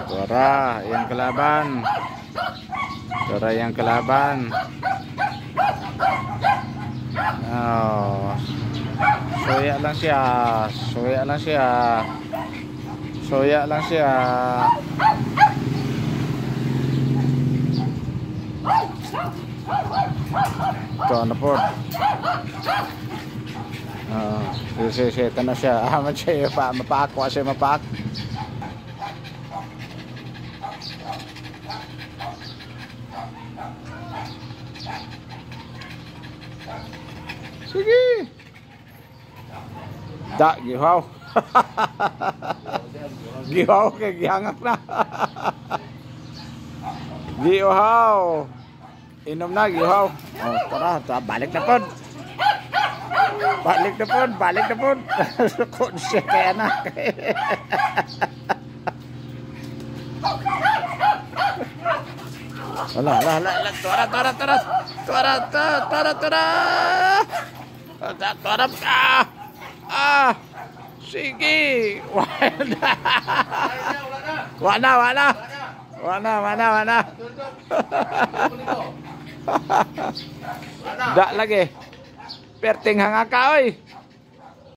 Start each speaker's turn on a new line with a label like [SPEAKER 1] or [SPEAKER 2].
[SPEAKER 1] Tora yang kelaban. Tora yang kelaban. Oh. Soya lang siya. Soya lang siya. Soya lang siya. Ito ano po. Ito na siya. Aman siya. Mapaak. Wala siya mapaak. Sige. Da, gihaw. Gihaw kay gihangak na. Gihaw. Inom na gihaw. Oh, tara, balik na pod. Balik na pod, balik na pod. Sukod siya kay anak. Ala, tora. Tora ka. Sige. Wana. Da lagi. Perting hanga ka oy.